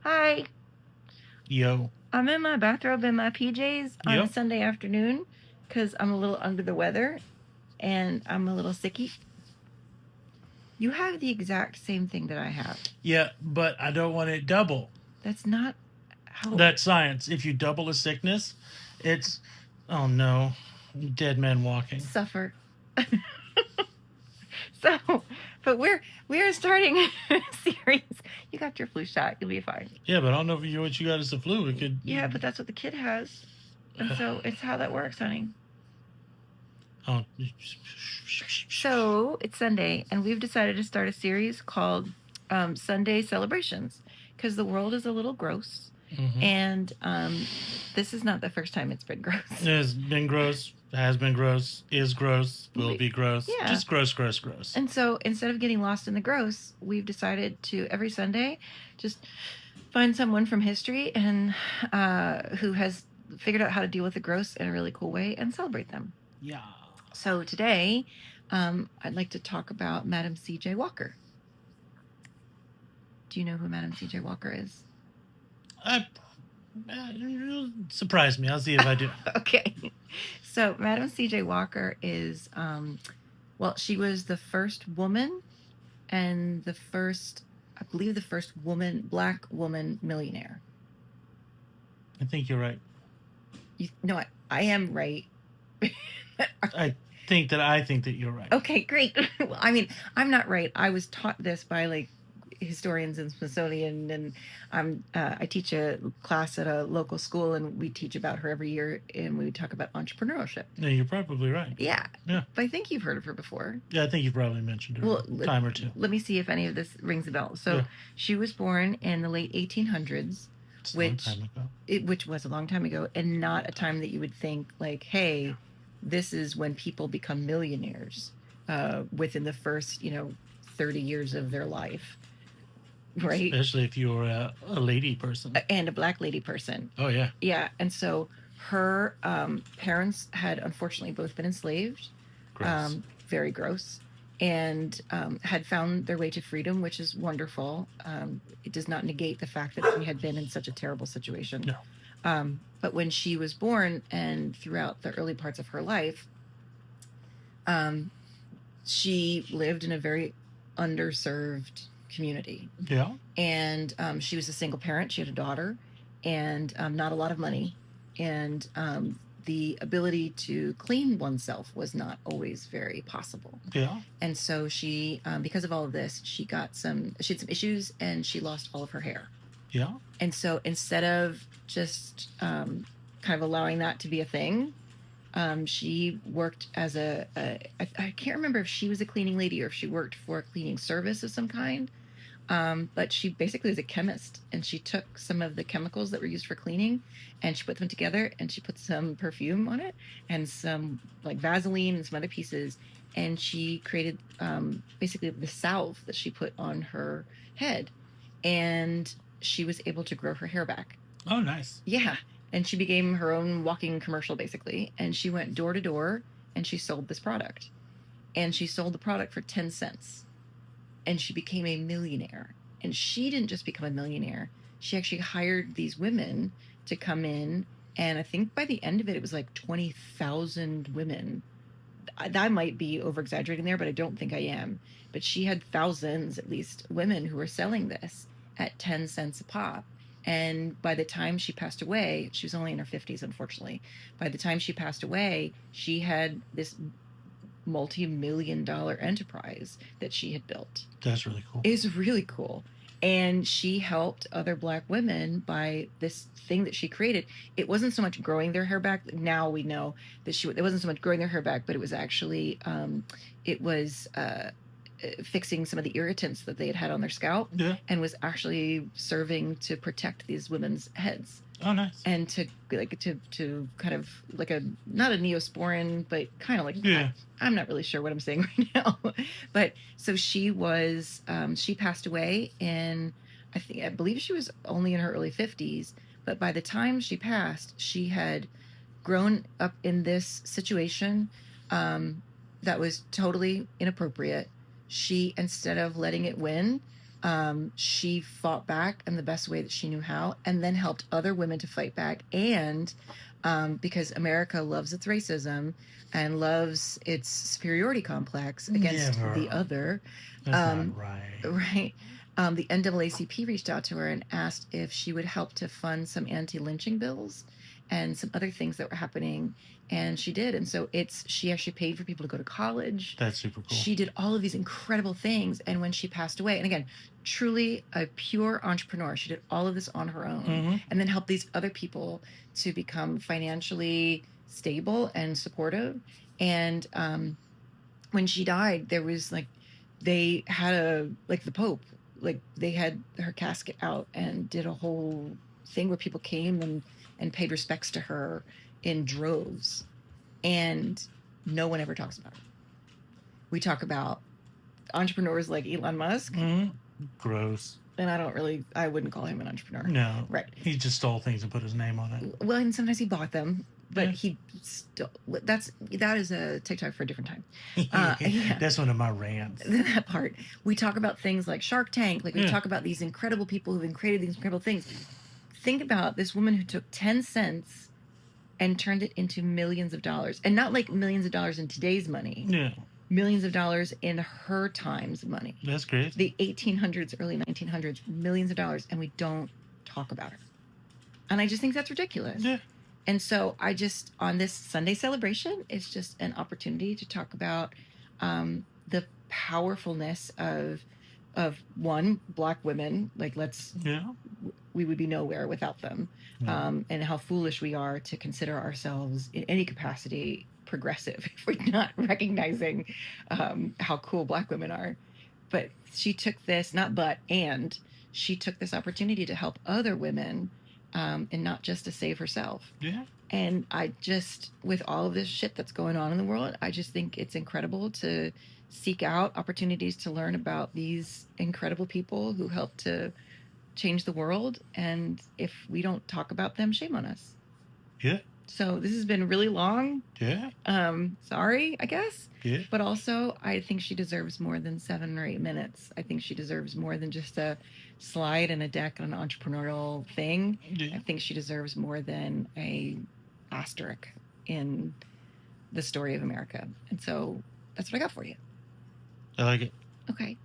Hi, Yo. I'm in my bathrobe and my PJs on a Yep. Sunday afternoon because I'm a little under the weather and I'm a little sicky. You have the exact same thing that I have. Yeah, but I don't want it double. That's not how That's science. If you double a sickness, it's oh no, dead man walking. suffer. So, but we're starting a series. You got your flu shot. You'll be fine. Yeah, but I don't know if what you got is the flu. It could. Yeah, but that's what the kid has. And so it's how that works, honey. Oh. So it's Sunday, and we've decided to start a series called Sunday Celebrations because the world is a little gross. And this is not the first time it's been gross. It's been gross, has been gross, is gross, will be gross. Yeah. Just gross, gross, gross. And so instead of getting lost in the gross, we've decided to every Sunday just find someone from history and who has figured out how to deal with the gross in a really cool way and celebrate them. Yeah. So today, I'd like to talk about Madam C.J. Walker. Do you know who Madam C.J. Walker is? Surprise me. I'll see if I do. Okay. So Madam C.J. Walker is, well, she was the first woman and the first, I believe, the first black woman millionaire. I think you're right. No, I am right. I think that you're right. Okay, great. Well, I mean, I'm not right. I was taught this by like historians in Smithsonian, and I teach a class at a local school, and we teach about her every year, and we talk about entrepreneurship. Yeah, you're probably right. Yeah. Yeah. But I think you've heard of her before. Yeah, I think you've probably mentioned her a time or two. Let me see if any of this rings a bell. So she was born in the late 1800s, which was a long time ago, and not a time that you would think like, hey, this is when people become millionaires within the first 30 years of their life, right? Especially if you're a lady person and a black lady person. Oh yeah. Yeah. And so her parents had unfortunately both been enslaved. Gross. Very gross. And had found their way to freedom, which is wonderful. It does not negate the fact that she had been in such a terrible situation. No. But when she was born and throughout the early parts of her life, she lived in a very underserved community. Yeah. And she was a single parent. She had a daughter and not a lot of money. And the ability to clean oneself was not always very possible. Yeah. And so she, because of all of this, she had some issues and she lost all of her hair. Yeah. And so instead of just kind of allowing that to be a thing, she worked as I can't remember if she was a cleaning lady or if she worked for a cleaning service of some kind. But she basically was a chemist, and she took some of the chemicals that were used for cleaning and she put them together, and she put some perfume on it and some like Vaseline and some other pieces, and she created basically the salve that she put on her head, and she was able to grow her hair back. Oh, nice. Yeah. And she became her own walking commercial, basically. And she went door to door and she sold this product. And she sold the product for 10 cents. And she became a millionaire. And she didn't just become a millionaire. She actually hired these women to come in. And I think by the end of it, it was like 20,000 women. That might be over exaggerating there, but I don't think I am. But she had thousands, at least, women who were selling this at 10 cents a pop. And by the time she passed away, she was only in her 50s, unfortunately. By the time she passed away, she had this multi-million-dollar enterprise that she had built. That's really cool. It's really cool. And she helped other black women by this thing that she created. It wasn't so much growing their hair back. Now we know that it wasn't so much growing their hair back, but it was actually, fixing some of the irritants that they had on their scalp. Yeah. And was actually serving to protect these women's heads. Oh, nice. And to kind of like not a Neosporin, but kind of like, yeah. I'm not really sure what I'm saying right now. But so she was, she passed away in, I believe she was only in her early 50s. But by the time she passed, she had grown up in this situation that was totally inappropriate. She, instead of letting it win, She fought back in the best way that she knew how, and then helped other women to fight back. And because America loves its racism and loves its superiority complex against Never. the other, That's not right. right? The NAACP reached out to her and asked if she would help to fund some anti-lynching bills and some other things that were happening, and she did. And so she actually paid for people to go to college. That's super cool. She did all of these incredible things, and when she passed away, and again, truly a pure entrepreneur, she did all of this on her own, and then helped these other people to become financially stable and supportive. And when she died, there was like, they had the Pope, like they had her casket out and did a whole thing where people came and paid respects to her in droves, and no one ever talks about it. We talk about entrepreneurs like Elon Musk. Gross. And I wouldn't call him an entrepreneur. No. Right. He just stole things and put his name on it. Well, and sometimes he bought them, but he still, that is a TikTok for a different time. Yeah. That's one of my rants. That part. We talk about things like Shark Tank. Like we talk about these incredible people who've created these incredible things. Think about this woman who took 10 cents and turned it into millions of dollars. And not like millions of dollars in today's money. Yeah. Millions of dollars in her time's money. That's great. The 1800s, early 1900s, millions of dollars, and we don't talk about her. And I just think that's ridiculous. Yeah. And so on this Sunday celebration, it's just an opportunity to talk about the powerfulness of one, Black women. Like we would be nowhere without them. And how foolish we are to consider ourselves in any capacity progressive if we're not recognizing how cool Black women are. But she took this, she took this opportunity to help other women and not just to save herself. Yeah. And with all of this shit that's going on in the world, I just think it's incredible to seek out opportunities to learn about these incredible people who help to change the world. And if we don't talk about them, shame on us. Yeah. So this has been really long. Yeah. Sorry, I guess. Yeah. But also, I think she deserves more than 7 or 8 minutes. I think she deserves more than just a slide and a deck on an entrepreneurial thing. Yeah. I think she deserves more than a asterisk in the story of America. And so that's what I got for you. I like it. Okay.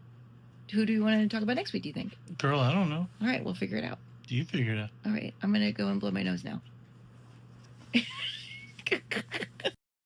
Who do you want to talk about next week, do you think? Girl, I don't know. All right, we'll figure it out. You figure it out. All right, I'm going to go and blow my nose now.